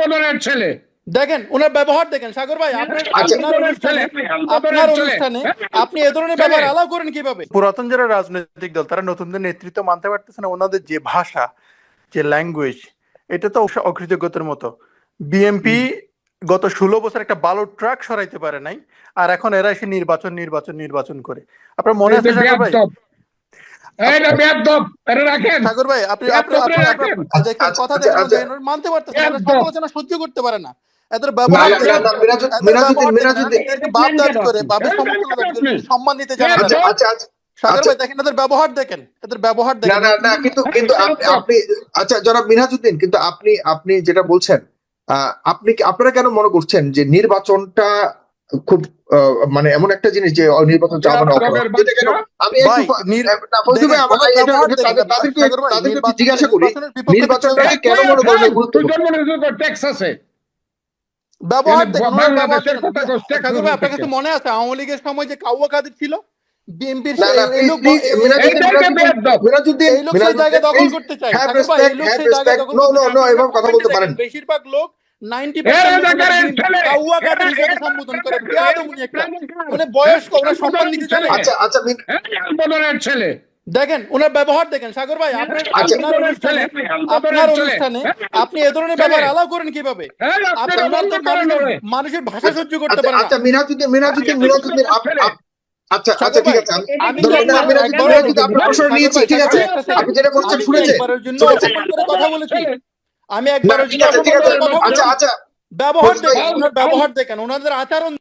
বদলের ছেলে দেখেন ওনার ব্যবহার দেখেন সাগর ভাই আপনার অনুষ্ঠানে আপনি এ ধরনের ব্যবহার অ্যালাউ করেন কিভাবে? পুরাতন যারা রাজনৈতিক দল তারা নতুনদের নেতৃত্ব মানতে পারতেছে না, ওনাদের যে ভাষা যে ল্যাঙ্গুয়েজ এটা তো অকৃতজ্ঞতার মতো। বিএনপি গত 16 বছর একটা বালু ট্রাক সরাইতে পারে নাই, আর এখন এরা এসে নির্বাচন করে। আপনার মনে আছে সাগর ভাই? সাগর ভাই আপনি দেখেন কথা দেখেন মানতে পারতেছেন না, সমালোচনা সহ্য করতে পারে না। এদের ব্যবহার বাপ দাবি করে বাপের সম্মান দিতে জানে না। সাগর ভাই দেখেন এদের ব্যবহার দেখেন, এদের ব্যবহার দেখেন। না কিন্তু আপনি আচ্ছা জনাব মিনহাজউদ্দিন, কিন্তু আপনি যেটা বলছেন, আপনারা কেন মনে করছেন যে নির্বাচনটা খুব মানে এমন একটা জিনিস যে নির্বাচন চাওয়া মানে অপরাধ? আমি তাদেরকে জিজ্ঞাসা করি নির্বাচনটাকে কেন মনে করেন গুরুত্বপূর্ণ? ট্যাক্স আছে ব্যবহার আপনার কাছে মনে আছে আওয়ামী লীগের সময় যে কাউয়া কাদের ছিল বিএনপির বেশিরভাগ লোক 90% কাউয়া কাদের হিসেবে সম্বোধন করে। মানে বয়স্ক ওরা সম্মান দিতে জানে। ছেলে দেখেন ওনার ব্যবহার দেখেন সাগর ভাই আপনার অনুষ্ঠানে আপনি এ ধরনের ব্যবহার অ্যালাউ করেন কিভাবে? মানুষের ভাষা সহ্য করতে পারেন। আচ্ছা মিনহাজউদ্দিন আচ্ছা ঠিক আছে, আমি ঠিক আছে, আপনি যেটা বলছেন শুনেছেন কথা বলেছি আমি একবারের জন্য ব্যবহার দেখেন ওনাদের আচরণ